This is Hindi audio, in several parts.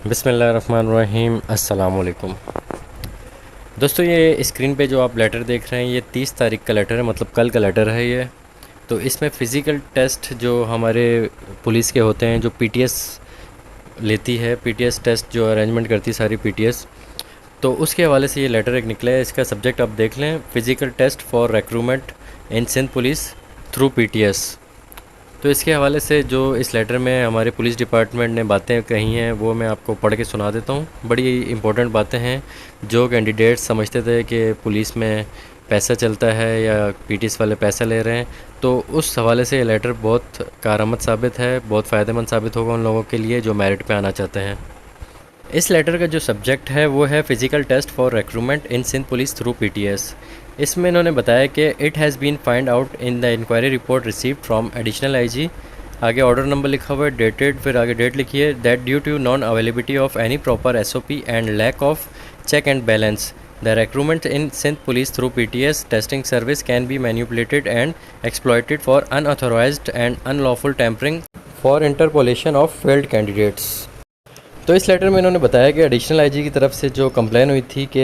बिस्मिल्लाहिर्रहमानिर्रहीम। अस्सलाम वालेकुम दोस्तों, ये स्क्रीन पे जो आप लेटर देख रहे हैं ये 30 तारीख का लेटर है, मतलब कल का लेटर है ये। तो इसमें फ़िज़िकल टेस्ट जो हमारे पुलिस के होते हैं, जो पीटीएस लेती है, पीटीएस टेस्ट जो अरेंजमेंट करती है सारी पीटीएस, तो उसके हवाले से ये लेटर एक निकला है। इसका सब्जेक्ट आप देख लें, physical test for recruitment in Sindh police through PTS. तो इसके हवाले से जो इस लेटर में हमारे पुलिस डिपार्टमेंट ने बातें कही हैं वो मैं आपको पढ़ के सुना देता हूँ। बड़ी इंपॉर्टेंट बातें हैं। जो कैंडिडेट्स समझते थे कि पुलिस में पैसा चलता है या पीटीएस वाले पैसा ले रहे हैं, तो उस हवाले से ये लेटर बहुत कारआमद साबित है, बहुत फ़ायदेमंद साबित होगा उन लोगों के लिए जो मेरिट पे आना चाहते हैं। इस लेटर का जो सब्जेक्ट है वो है physical test for recruitment in Sindh police through PTS. इसमें इन्होंने बताया कि it has been find out in the inquiry report received from additional IG, आगे ऑर्डर नंबर लिखा हुआ है, डेटेड, फिर आगे डेट लिखी है, that due to non availability of any proper SOP and lack of check and balance the recruitment in Sindh police through PTS testing service can be manipulated and exploited for unauthorised and unlawful tampering for interpolation of failed candidates. तो इस लेटर में इन्होंने बताया कि एडिशनल आईजी की तरफ से जो कंप्लेन हुई थी कि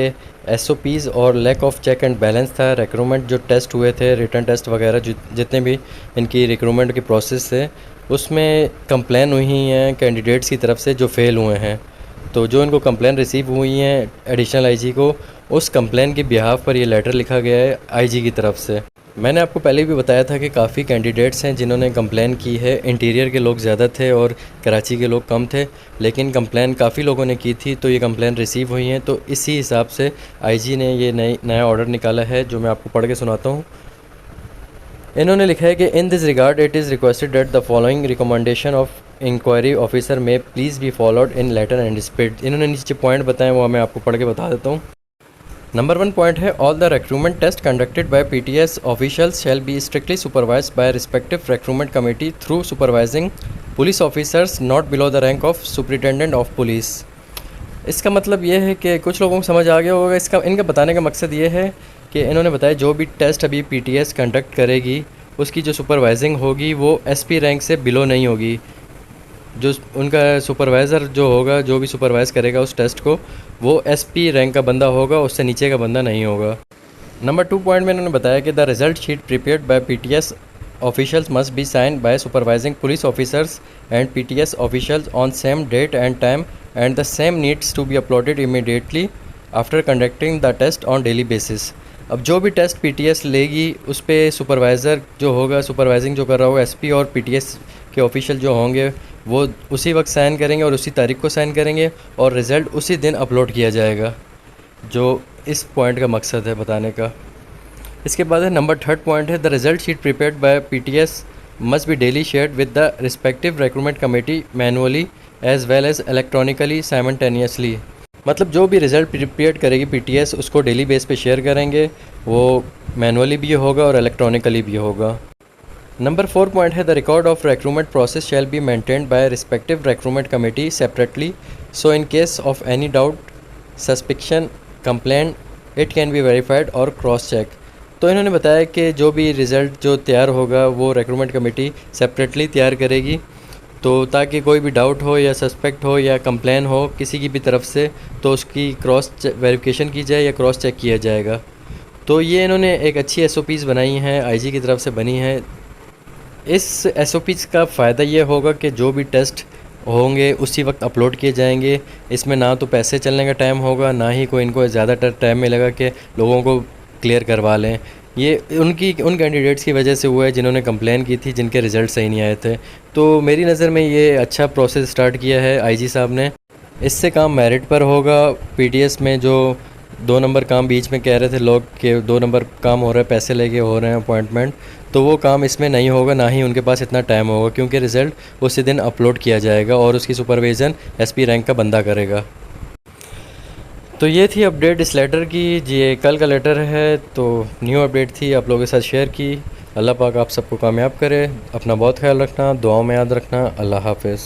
एसओपीज़ और lack of check and balance था, रिक्रूटमेंट जो टेस्ट हुए थे, रिटर्न टेस्ट वगैरह जितने भी इनकी रिक्रूटमेंट के प्रोसेस थे, उसमें कंप्लेन हुई हैं कैंडिडेट्स की तरफ से जो फ़ेल हुए हैं। तो जो इनको कंप्लेन रिसीव हुई हैं एडिशनल आईजी को, उस कंप्लेन के बिहाफ पर ये लेटर लिखा गया है आईजी की तरफ से। मैंने आपको पहले भी बताया था कि काफ़ी कैंडिडेट्स हैं जिन्होंने कंप्लेन की है। इंटीरियर के लोग ज़्यादा थे और कराची के लोग कम थे, लेकिन कंप्लेन काफ़ी लोगों ने की थी, तो ये कंप्लेन रिसीव हुई हैं। तो इसी हिसाब से आईजी ने ये नया ऑर्डर निकाला है जो मैं आपको पढ़ के सुनाता हूँ। इन्होंने लिखा है कि in this regard it is requested that the following recommendation of inquiry officer में please be followed in letter and speed. इन्होंने नीचे पॉइंट बताए वो मैं आपको पढ़ के बता देता हूँ। नंबर 1 पॉइंट है, all the recruitment test conducted by PTS officials shall be strictly supervised by respective recruitment committee through supervising police officers not below the rank of superintendent of police. इसका मतलब ये है कि कुछ लोगों को समझ आ गया होगा। इसका इनका बताने का मकसद ये है कि इन्होंने बताया जो भी टेस्ट अभी पीटीएस कंडक्ट करेगी उसकी जो सुपरवाइजिंग होगी वो एसपी रैंक से बिलो नहीं होगी। जो उनका सुपरवाइज़र जो होगा, जो भी सुपरवाइज़ करेगा उस टेस्ट को, वो एसपी रैंक का बंदा होगा, उससे नीचे का बंदा नहीं होगा। नंबर 2 पॉइंट में उन्होंने बताया कि the result sheet prepared by PTS officials must be sign by supervising police officers and PTS officials on same date and time and the same needs to be uploaded immediately after conducting the test on daily basis. अब जो भी टेस्ट पीटीएस लेगी उस पर सुपरवाइज़र जो होगा, सुपरवाइजिंग जो कर रहा होगा, एसपी और पीटीएस के ऑफिशियल जो होंगे वो उसी वक्त साइन करेंगे और उसी तारीख को साइन करेंगे और रिज़ल्ट उसी दिन अपलोड किया जाएगा। जो इस पॉइंट का मकसद है बताने का। इसके बाद है नंबर 3 पॉइंट है, the result sheet prepared by PTS must be daily shared with the respective recruitment committee manually as well as electronically simultaneously. मतलब जो भी रिज़ल्ट प्रिपेयर करेगी पीटीएस उसको डेली बेस पे शेयर करेंगे, वो मैनुअली भी होगा और इलेक्ट्रॉनिकली भी होगा। नंबर 4 पॉइंट है, the record of recruitment process shall be maintained by respective recruitment committee separately, so in case of any doubt, suspicion, complaint it can be verified और क्रॉस चेक। तो इन्होंने बताया कि जो भी रिज़ल्ट जो तैयार होगा वो रिक्रूटमेंट कमेटी सेपरेटली तैयार करेगी, तो ताकि कोई भी डाउट हो या सस्पेक्ट हो या कंप्लेन हो किसी की भी तरफ से तो उसकी क्रॉस वेरिफिकेशन की जाए या क्रॉस चेक किया जाएगा। तो ये इन्होंने एक अच्छी एसओपीज़ बनाई हैं, आईजी की तरफ से बनी है। इस एसओपीज़ का फ़ायदा ये होगा कि जो भी टेस्ट होंगे उसी वक्त अपलोड किए जाएंगे। इसमें ना तो पैसे चलने का टाइम होगा, ना ही कोई इनको ज़्यादा टाइम मिलेगा कि लोगों को क्लियर करवा लें। ये उन कैंडिडेट्स की वजह से हुआ है जिन्होंने कंप्लेन की थी, जिनके रिज़ल्ट सही नहीं आए थे। तो मेरी नज़र में ये अच्छा प्रोसेस स्टार्ट किया है आईजी साहब ने। इससे काम मेरिट पर होगा। पीटीएस में जो 2 नंबर काम बीच में कह रहे थे लोग कि 2 नंबर काम हो रहा है, पैसे लेके हो रहे हैं अपॉइंटमेंट, तो वो काम इसमें नहीं होगा, ना ही उनके पास इतना टाइम होगा, क्योंकि रिज़ल्ट उसी दिन अपलोड किया जाएगा और उसकी सुपरविज़न एसपी रैंक का बंदा करेगा। तो ये थी अपडेट इस लेटर की। ये कल का लेटर है, तो न्यू अपडेट थी, आप लोगों के साथ शेयर की। अल्लाह पाक आप सबको कामयाब करे। अपना बहुत ख्याल रखना, दुआओं में याद रखना। अल्लाह हाफ़िज़।